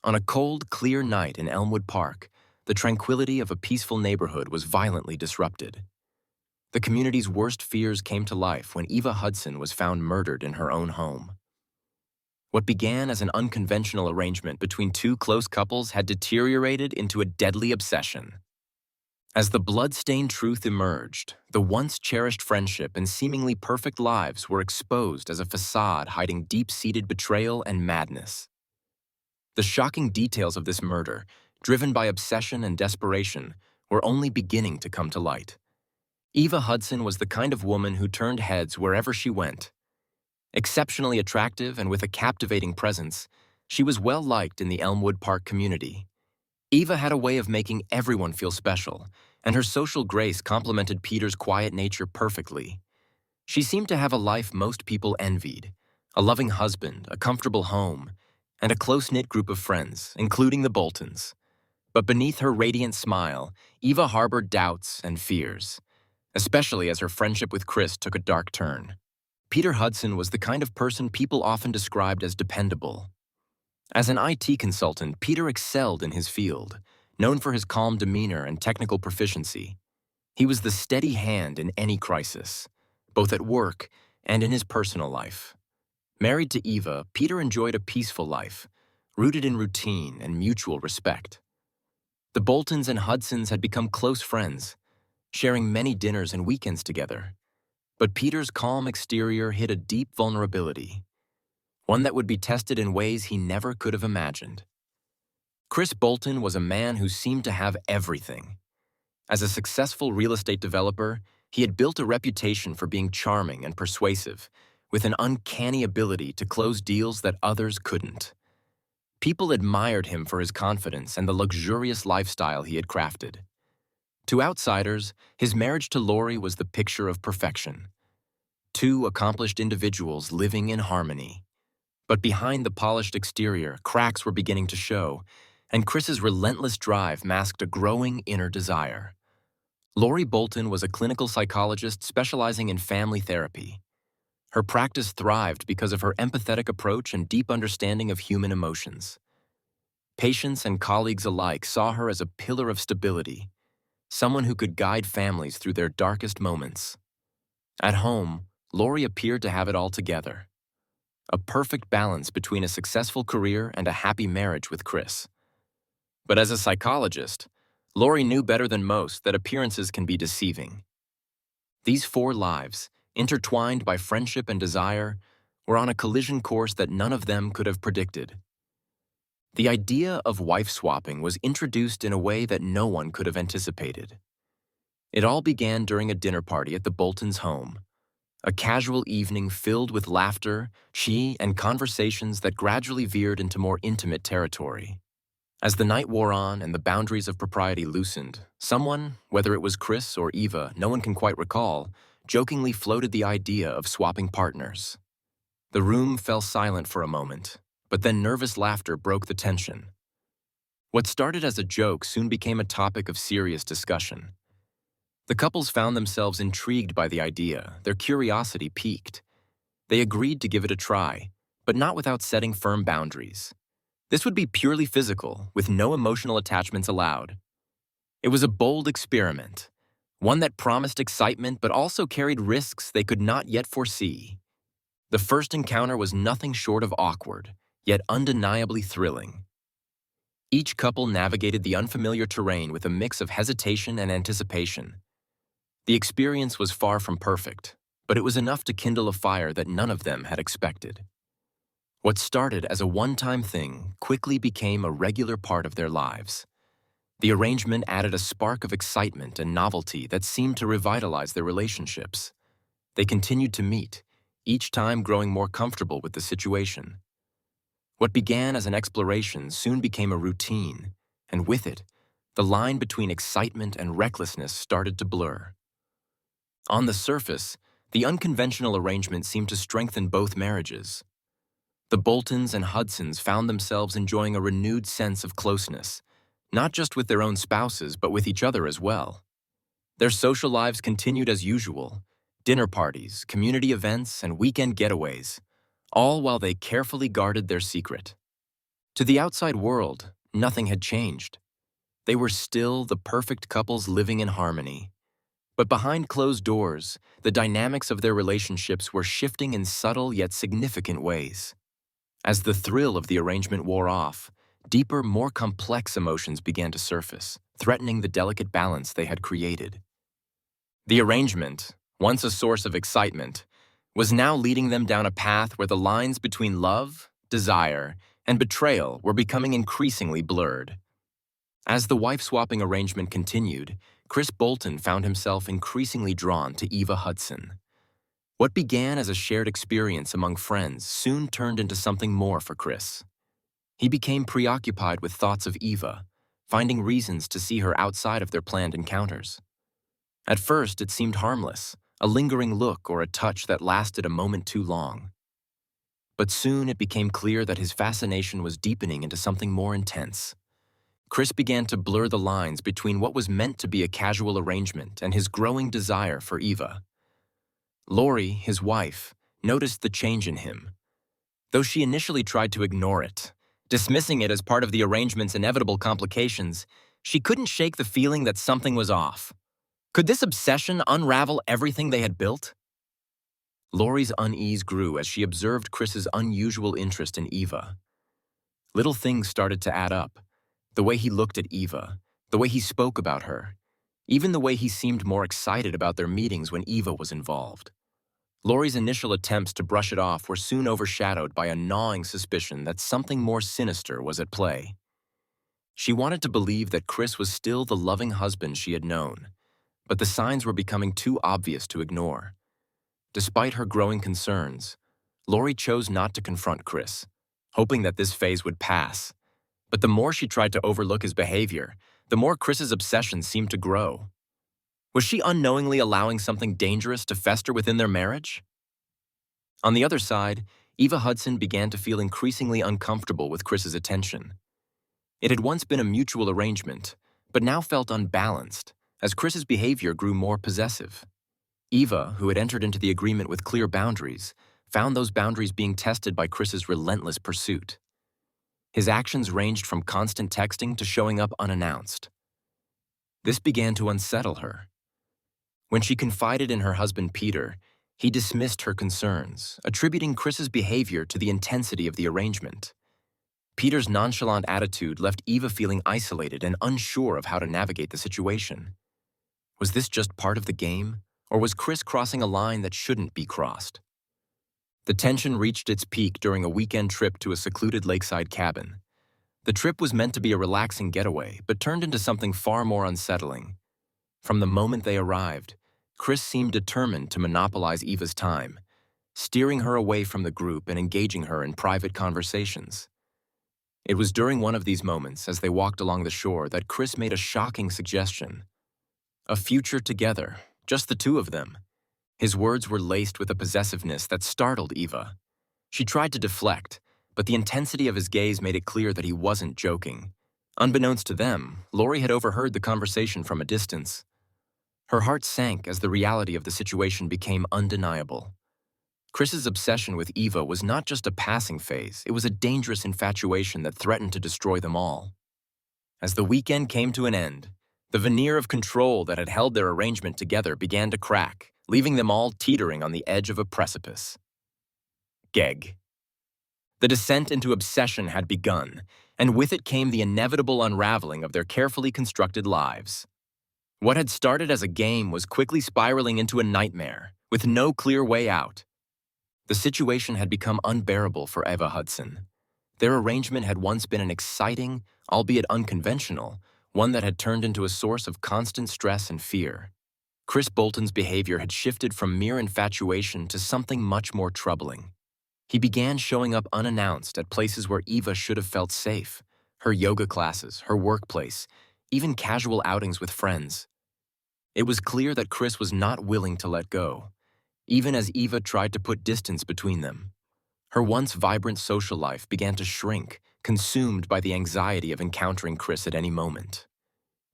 On a cold, clear night in Elmwood Park, the tranquility of a peaceful neighborhood was violently disrupted. The community's worst fears came to life when Eva Hudson was found murdered in her own home. What began as an unconventional arrangement between two close couples had deteriorated into a deadly obsession. As the blood-stained truth emerged, the once cherished friendship and seemingly perfect lives were exposed as a facade hiding deep-seated betrayal and madness. The shocking details of this murder, driven by obsession and desperation, were only beginning to come to light. Eva Hudson was the kind of woman who turned heads wherever she went. Exceptionally attractive and with a captivating presence, she was well-liked in the Elmwood Park community. Eva had a way of making everyone feel special, and her social grace complemented Peter's quiet nature perfectly. She seemed to have a life most people envied: a loving husband, a comfortable home, and a close-knit group of friends, including the Boltons. But beneath her radiant smile, Eva harbored doubts and fears, especially as her friendship with Chris took a dark turn. Peter Hudson was the kind of person people often described as dependable. As an IT consultant, Peter excelled in his field, known for his calm demeanor and technical proficiency. He was the steady hand in any crisis, both at work and in his personal life. Married to Eva, Peter enjoyed a peaceful life, rooted in routine and mutual respect. The Boltons and Hudsons had become close friends, sharing many dinners and weekends together. But Peter's calm exterior hid a deep vulnerability, one that would be tested in ways he never could have imagined. Chris Bolton was a man who seemed to have everything. As a successful real estate developer, he had built a reputation for being charming and persuasive, with an uncanny ability to close deals that others couldn't. People admired him for his confidence and the luxurious lifestyle he had crafted. To outsiders, his marriage to Lori was the picture of perfection. Two accomplished individuals living in harmony. But behind the polished exterior, cracks were beginning to show, and Chris's relentless drive masked a growing inner desire. Lori Bolton was a clinical psychologist specializing in family therapy. Her practice thrived because of her empathetic approach and deep understanding of human emotions. Patients and colleagues alike saw her as a pillar of stability, someone who could guide families through their darkest moments. At home, Lori appeared to have it all together. A perfect balance between a successful career and a happy marriage with Chris. But as a psychologist, Lori knew better than most that appearances can be deceiving. These four lives, intertwined by friendship and desire, were on a collision course that none of them could have predicted. The idea of wife swapping was introduced in a way that no one could have anticipated. It all began during a dinner party at the Boltons' home. A casual evening filled with laughter, and conversations that gradually veered into more intimate territory. As the night wore on and the boundaries of propriety loosened, someone, whether it was Chris or Eva, no one can quite recall, jokingly floated the idea of swapping partners. The room fell silent for a moment, but then nervous laughter broke the tension. What started as a joke soon became a topic of serious discussion. The couples found themselves intrigued by the idea, their curiosity piqued. They agreed to give it a try, but not without setting firm boundaries. This would be purely physical, with no emotional attachments allowed. It was a bold experiment, one that promised excitement but also carried risks they could not yet foresee. The first encounter was nothing short of awkward, yet undeniably thrilling. Each couple navigated the unfamiliar terrain with a mix of hesitation and anticipation. The experience was far from perfect, but it was enough to kindle a fire that none of them had expected. What started as a one-time thing quickly became a regular part of their lives. The arrangement added a spark of excitement and novelty that seemed to revitalize their relationships. They continued to meet, each time growing more comfortable with the situation. What began as an exploration soon became a routine, and with it, the line between excitement and recklessness started to blur. On the surface, the unconventional arrangement seemed to strengthen both marriages. The Boltons and Hudsons found themselves enjoying a renewed sense of closeness, not just with their own spouses, but with each other as well. Their social lives continued as usual: dinner parties, community events, and weekend getaways, all while they carefully guarded their secret. To the outside world, nothing had changed. They were still the perfect couples living in harmony. But behind closed doors, the dynamics of their relationships were shifting in subtle yet significant ways. As the thrill of the arrangement wore off, deeper, more complex emotions began to surface, threatening the delicate balance they had created. The arrangement, once a source of excitement, was now leading them down a path where the lines between love, desire, and betrayal were becoming increasingly blurred. As the wife-swapping arrangement continued, Chris Bolton found himself increasingly drawn to Eva Hudson. What began as a shared experience among friends soon turned into something more for Chris. He became preoccupied with thoughts of Eva, finding reasons to see her outside of their planned encounters. At first, it seemed harmless, a lingering look or a touch that lasted a moment too long. But soon it became clear that his fascination was deepening into something more intense. Chris began to blur the lines between what was meant to be a casual arrangement and his growing desire for Eva. Lori, his wife, noticed the change in him. Though she initially tried to ignore it, dismissing it as part of the arrangement's inevitable complications, she couldn't shake the feeling that something was off. Could this obsession unravel everything they had built? Lori's unease grew as she observed Chris's unusual interest in Eva. Little things started to add up. The way he looked at Eva, the way he spoke about her, even the way he seemed more excited about their meetings when Eva was involved. Lori's initial attempts to brush it off were soon overshadowed by a gnawing suspicion that something more sinister was at play. She wanted to believe that Chris was still the loving husband she had known, but the signs were becoming too obvious to ignore. Despite her growing concerns, Lori chose not to confront Chris, hoping that this phase would pass. But the more she tried to overlook his behavior, the more Chris's obsession seemed to grow. Was she unknowingly allowing something dangerous to fester within their marriage? On the other side, Eva Hudson began to feel increasingly uncomfortable with Chris's attention. It had once been a mutual arrangement, but now felt unbalanced, as Chris's behavior grew more possessive. Eva, who had entered into the agreement with clear boundaries, found those boundaries being tested by Chris's relentless pursuit. His actions ranged from constant texting to showing up unannounced. This began to unsettle her. When she confided in her husband Peter, he dismissed her concerns, attributing Chris's behavior to the intensity of the arrangement. Peter's nonchalant attitude left Eva feeling isolated and unsure of how to navigate the situation. Was this just part of the game, or was Chris crossing a line that shouldn't be crossed? The tension reached its peak during a weekend trip to a secluded lakeside cabin. The trip was meant to be a relaxing getaway, but turned into something far more unsettling. From the moment they arrived, Chris seemed determined to monopolize Eva's time, steering her away from the group and engaging her in private conversations. It was during one of these moments, as they walked along the shore, that Chris made a shocking suggestion. A future together, just the two of them. His words were laced with a possessiveness that startled Eva. She tried to deflect, but the intensity of his gaze made it clear that he wasn't joking. Unbeknownst to them, Lori had overheard the conversation from a distance. Her heart sank as the reality of the situation became undeniable. Chris's obsession with Eva was not just a passing phase, it was a dangerous infatuation that threatened to destroy them all. As the weekend came to an end, the veneer of control that had held their arrangement together began to crack, leaving them all teetering on the edge of a precipice. Geg. The descent into obsession had begun, and with it came the inevitable unraveling of their carefully constructed lives. What had started as a game was quickly spiraling into a nightmare, with no clear way out. The situation had become unbearable for Eva Hudson. Their arrangement had once been an exciting, albeit unconventional, one that had turned into a source of constant stress and fear. Chris Bolton's behavior had shifted from mere infatuation to something much more troubling. He began showing up unannounced at places where Eva should have felt safe, her yoga classes, her workplace, even casual outings with friends. It was clear that Chris was not willing to let go, even as Eva tried to put distance between them. Her once vibrant social life began to shrink, consumed by the anxiety of encountering Chris at any moment.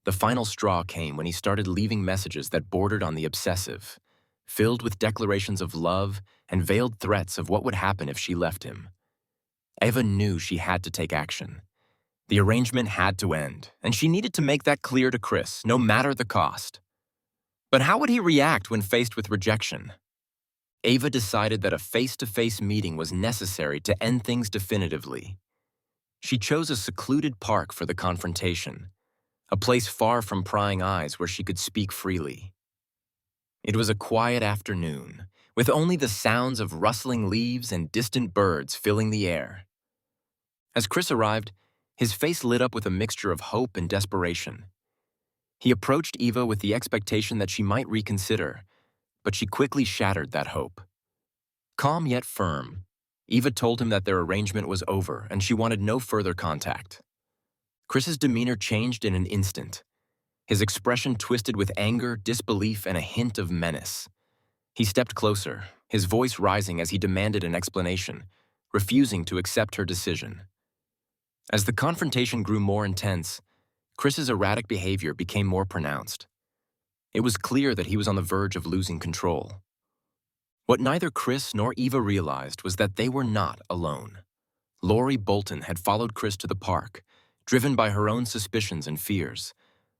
The final straw came when he started leaving messages that bordered on the obsessive, filled with declarations of love and veiled threats of what would happen if she left him. Eva knew she had to take action. The arrangement had to end, and she needed to make that clear to Chris, no matter the cost. But how would he react when faced with rejection? Eva decided that a face-to-face meeting was necessary to end things definitively. She chose a secluded park for the confrontation, a place far from prying eyes where she could speak freely. It was a quiet afternoon, with only the sounds of rustling leaves and distant birds filling the air. As Chris arrived, his face lit up with a mixture of hope and desperation. He approached Eva with the expectation that she might reconsider, but she quickly shattered that hope. Calm yet firm, Eva told him that their arrangement was over and she wanted no further contact. Chris's demeanor changed in an instant. His expression twisted with anger, disbelief, and a hint of menace. He stepped closer, his voice rising as he demanded an explanation, refusing to accept her decision. As the confrontation grew more intense, Chris's erratic behavior became more pronounced. It was clear that he was on the verge of losing control. What neither Chris nor Eva realized was that they were not alone. Lori Bolton had followed Chris to the park, driven by her own suspicions and fears.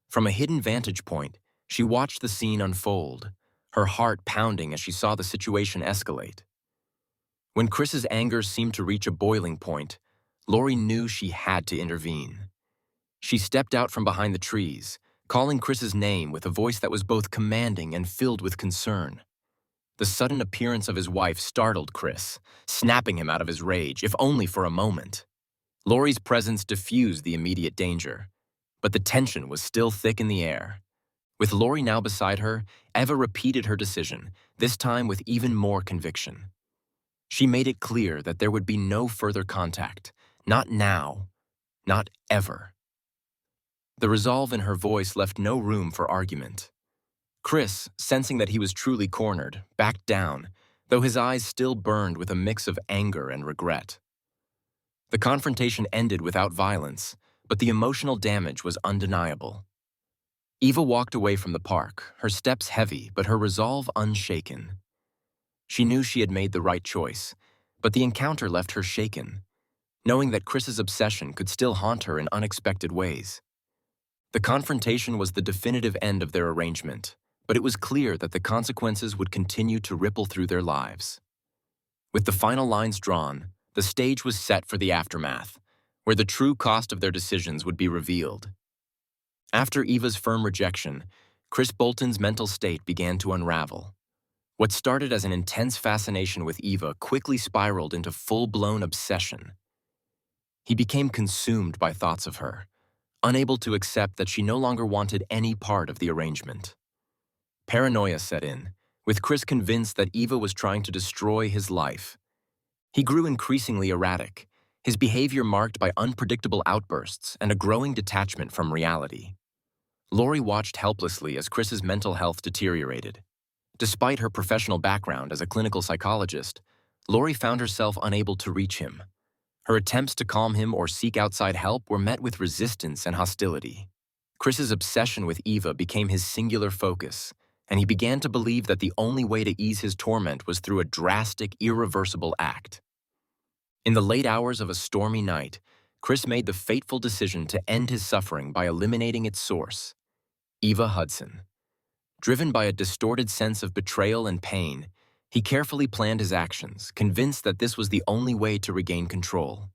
From a hidden vantage point, she watched the scene unfold, her heart pounding as she saw the situation escalate. When Chris's anger seemed to reach a boiling point, Lori knew she had to intervene. She stepped out from behind the trees, calling Chris's name with a voice that was both commanding and filled with concern. The sudden appearance of his wife startled Chris, snapping him out of his rage, if only for a moment. Lori's presence diffused the immediate danger, but the tension was still thick in the air. With Lori now beside her, Eva repeated her decision, this time with even more conviction. She made it clear that there would be no further contact, not now, not ever. The resolve in her voice left no room for argument. Chris, sensing that he was truly cornered, backed down, though his eyes still burned with a mix of anger and regret. The confrontation ended without violence, but the emotional damage was undeniable. Eva walked away from the park, her steps heavy but her resolve unshaken. She knew she had made the right choice, but the encounter left her shaken, knowing that Chris's obsession could still haunt her in unexpected ways. The confrontation was the definitive end of their arrangement, but it was clear that the consequences would continue to ripple through their lives. With the final lines drawn, the stage was set for the aftermath, where the true cost of their decisions would be revealed. After Eva's firm rejection, Chris Bolton's mental state began to unravel. What started as an intense fascination with Eva quickly spiraled into full-blown obsession. He became consumed by thoughts of her, unable to accept that she no longer wanted any part of the arrangement. Paranoia set in, with Chris convinced that Eva was trying to destroy his life. He grew increasingly erratic, his behavior marked by unpredictable outbursts and a growing detachment from reality. Lori watched helplessly as Chris's mental health deteriorated. Despite her professional background as a clinical psychologist, Lori found herself unable to reach him. Her attempts to calm him or seek outside help were met with resistance and hostility. Chris's obsession with Eva became his singular focus, and he began to believe that the only way to ease his torment was through a drastic, irreversible act. In the late hours of a stormy night, Chris made the fateful decision to end his suffering by eliminating its source, Eva Hudson. Driven by a distorted sense of betrayal and pain, he carefully planned his actions, convinced that this was the only way to regain control.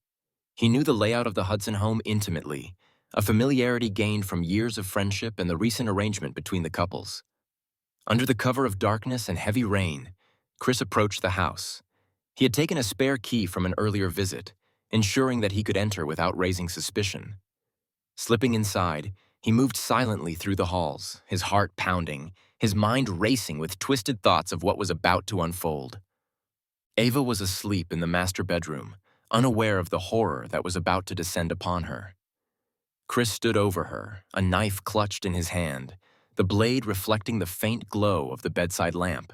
He knew the layout of the Hudson home intimately, a familiarity gained from years of friendship and the recent arrangement between the couples. Under the cover of darkness and heavy rain, Chris approached the house. He had taken a spare key from an earlier visit, ensuring that he could enter without raising suspicion. Slipping inside, he moved silently through the halls, his heart pounding, his mind racing with twisted thoughts of what was about to unfold. Eva was asleep in the master bedroom, unaware of the horror that was about to descend upon her. Chris stood over her, a knife clutched in his hand, the blade reflecting the faint glow of the bedside lamp.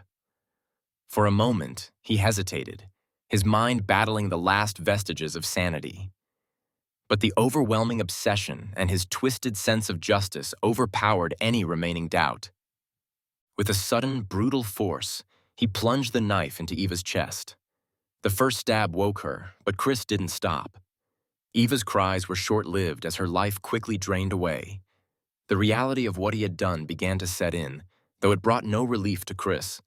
For a moment, he hesitated, his mind battling the last vestiges of sanity. But the overwhelming obsession and his twisted sense of justice overpowered any remaining doubt. With a sudden, brutal force, he plunged the knife into Eva's chest. The first stab woke her, but Chris didn't stop. Eva's cries were short-lived as her life quickly drained away. The reality of what he had done began to set in, though it brought no relief to Chris,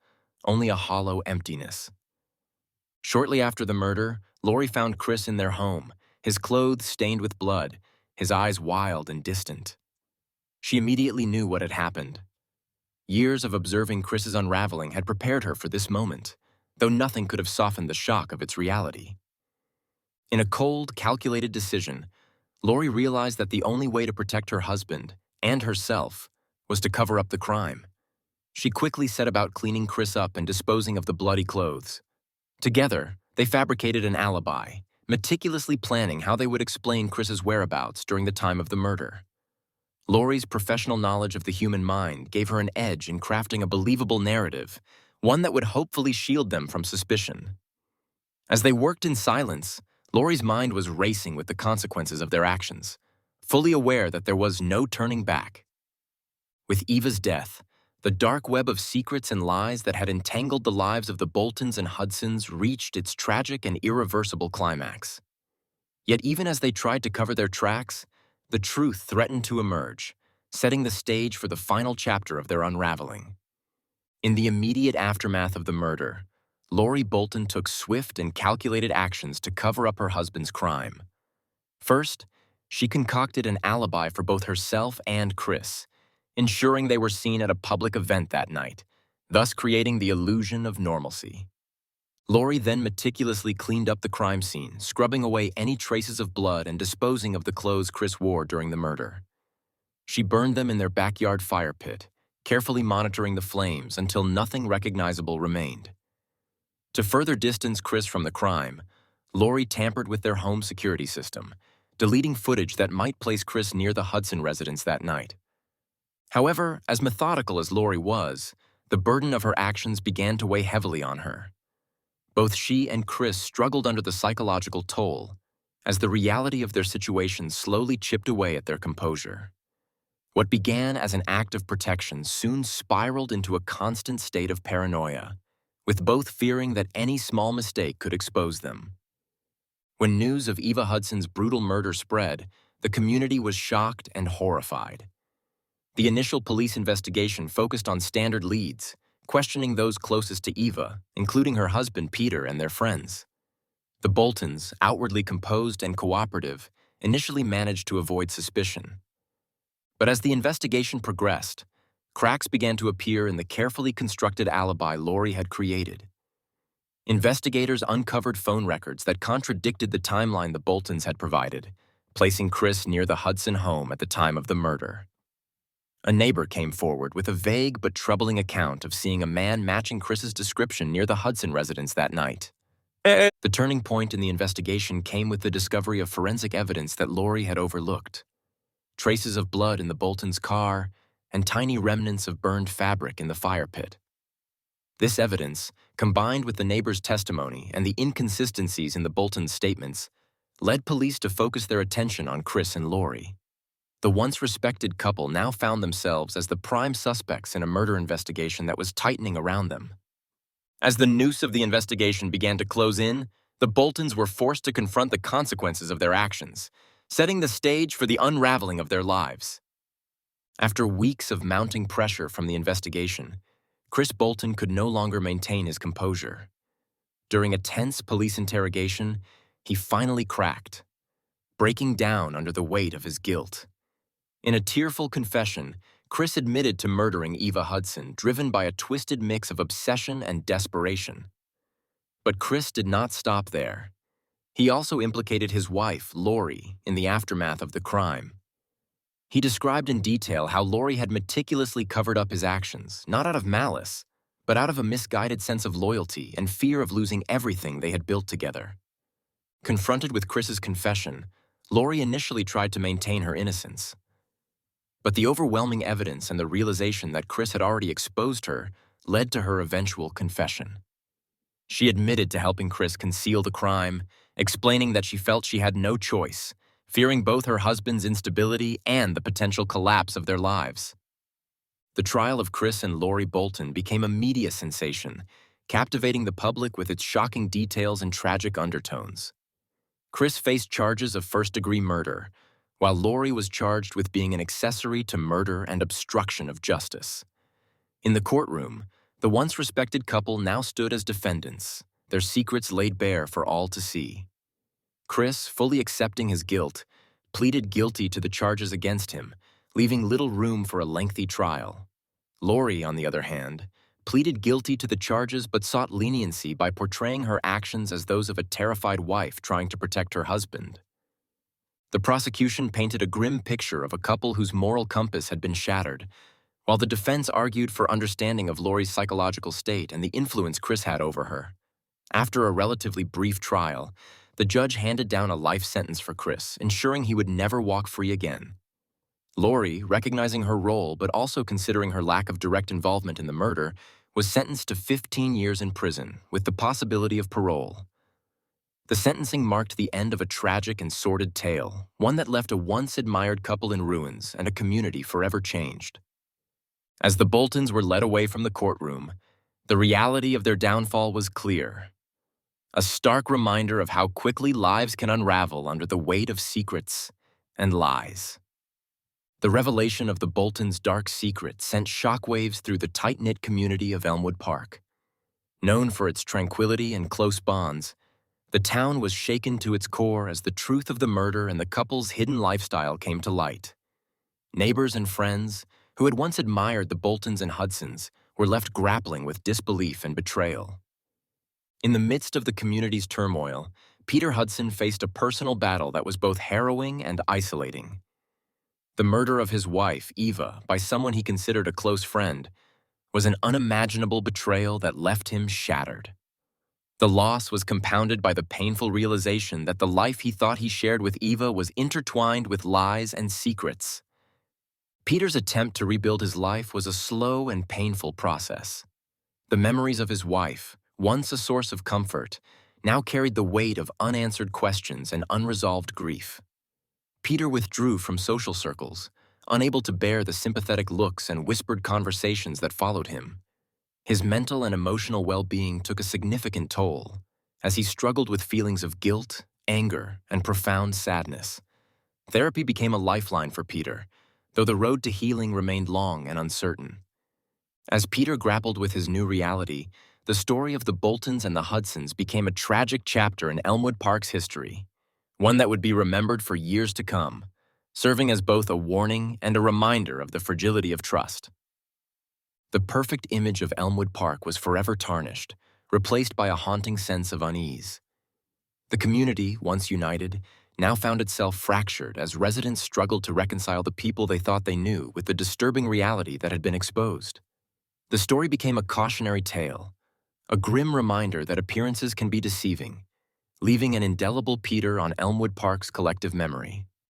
only a hollow emptiness. Shortly after the murder, Lori found Chris in their home, his clothes stained with blood, his eyes wild and distant. She immediately knew what had happened. Years of observing Chris's unraveling had prepared her for this moment, though nothing could have softened the shock of its reality. In a cold, calculated decision, Lori realized that the only way to protect her husband and herself was to cover up the crime. She quickly set about cleaning Chris up and disposing of the bloody clothes. Together, they fabricated an alibi, meticulously planning how they would explain Chris's whereabouts during the time of the murder. Lori's professional knowledge of the human mind gave her an edge in crafting a believable narrative, one that would hopefully shield them from suspicion. As they worked in silence, Lori's mind was racing with the consequences of their actions, fully aware that there was no turning back. With Eva's death, the dark web of secrets and lies that had entangled the lives of the Boltons and Hudsons reached its tragic and irreversible climax. Yet even as they tried to cover their tracks, the truth threatened to emerge, setting the stage for the final chapter of their unraveling. In the immediate aftermath of the murder, Lori Bolton took swift and calculated actions to cover up her husband's crime. First, she concocted an alibi for both herself and Chris, ensuring they were seen at a public event that night, thus creating the illusion of normalcy. Lori then meticulously cleaned up the crime scene, scrubbing away any traces of blood and disposing of the clothes Chris wore during the murder. She burned them in their backyard fire pit, carefully monitoring the flames until nothing recognizable remained. To further distance Chris from the crime, Lori tampered with their home security system, deleting footage that might place Chris near the Hudson residence that night. However, as methodical as Lori was, the burden of her actions began to weigh heavily on her. Both she and Chris struggled under the psychological toll, as the reality of their situation slowly chipped away at their composure. What began as an act of protection soon spiraled into a constant state of paranoia, with both fearing that any small mistake could expose them. When news of Eva Hudson's brutal murder spread, the community was shocked and horrified. The initial police investigation focused on standard leads, questioning those closest to Eva, including her husband Peter and their friends. The Boltons, outwardly composed and cooperative, initially managed to avoid suspicion. But as the investigation progressed, cracks began to appear in the carefully constructed alibi Lori had created. Investigators uncovered phone records that contradicted the timeline the Boltons had provided, placing Chris near the Hudson home at the time of the murder. A neighbor came forward with a vague but troubling account of seeing a man matching Chris's description near the Hudson residence that night. The turning point in the investigation came with the discovery of forensic evidence that Lori had overlooked. Traces of blood in the Boltons' car and tiny remnants of burned fabric in the fire pit. This evidence, combined with the neighbor's testimony and the inconsistencies in the Boltons' statements, led police to focus their attention on Chris and Lori. The once respected couple now found themselves as the prime suspects in a murder investigation that was tightening around them. As the noose of the investigation began to close in, the Boltons were forced to confront the consequences of their actions, setting the stage for the unraveling of their lives. After weeks of mounting pressure from the investigation, Chris Bolton could no longer maintain his composure. During a tense police interrogation, he finally cracked, breaking down under the weight of his guilt. In a tearful confession, Chris admitted to murdering Eva Hudson, driven by a twisted mix of obsession and desperation. But Chris did not stop there. He also implicated his wife, Lori, in the aftermath of the crime. He described in detail how Lori had meticulously covered up his actions, not out of malice, but out of a misguided sense of loyalty and fear of losing everything they had built together. Confronted with Chris's confession, Lori initially tried to maintain her innocence. But the overwhelming evidence and the realization that Chris had already exposed her led to her eventual confession. She admitted to helping Chris conceal the crime, explaining that she felt she had no choice, fearing both her husband's instability and the potential collapse of their lives. The trial of Chris and Lori Bolton became a media sensation, captivating the public with its shocking details and tragic undertones. Chris faced charges of first-degree murder, while Lori was charged with being an accessory to murder and obstruction of justice. In the courtroom, the once respected couple now stood as defendants, their secrets laid bare for all to see. Chris, fully accepting his guilt, pleaded guilty to the charges against him, leaving little room for a lengthy trial. Lori, on the other hand, pleaded guilty to the charges but sought leniency by portraying her actions as those of a terrified wife trying to protect her husband. The prosecution painted a grim picture of a couple whose moral compass had been shattered, while the defense argued for understanding of Lori's psychological state and the influence Chris had over her. After a relatively brief trial, the judge handed down a life sentence for Chris, ensuring he would never walk free again. Lori, recognizing her role but also considering her lack of direct involvement in the murder, was sentenced to 15 years in prison, with the possibility of parole. The sentencing marked the end of a tragic and sordid tale, one that left a once-admired couple in ruins and a community forever changed. As the Boltons were led away from the courtroom, the reality of their downfall was clear. A stark reminder of how quickly lives can unravel under the weight of secrets and lies. The revelation of the Boltons' dark secret sent shockwaves through the tight-knit community of Elmwood Park. Known for its tranquility and close bonds, the town was shaken to its core as the truth of the murder and the couple's hidden lifestyle came to light. Neighbors and friends, who had once admired the Boltons and Hudsons, were left grappling with disbelief and betrayal. In the midst of the community's turmoil, Peter Hudson faced a personal battle that was both harrowing and isolating. The murder of his wife, Eva, by someone he considered a close friend, was an unimaginable betrayal that left him shattered. The loss was compounded by the painful realization that the life he thought he shared with Eva was intertwined with lies and secrets. Peter's attempt to rebuild his life was a slow and painful process. The memories of his wife, once a source of comfort, now carried the weight of unanswered questions and unresolved grief. Peter withdrew from social circles, unable to bear the sympathetic looks and whispered conversations that followed him. His mental and emotional well-being took a significant toll, as he struggled with feelings of guilt, anger, and profound sadness. Therapy became a lifeline for Peter, though the road to healing remained long and uncertain. As Peter grappled with his new reality, the story of the Boltons and the Hudsons became a tragic chapter in Elmwood Park's history, one that would be remembered for years to come, serving as both a warning and a reminder of the fragility of trust. The perfect image of Elmwood Park was forever tarnished, replaced by a haunting sense of unease. The community, once united, now found itself fractured as residents struggled to reconcile the people they thought they knew with the disturbing reality that had been exposed. The story became a cautionary tale, a grim reminder that appearances can be deceiving, leaving an indelible Peter on Elmwood Park's collective memory.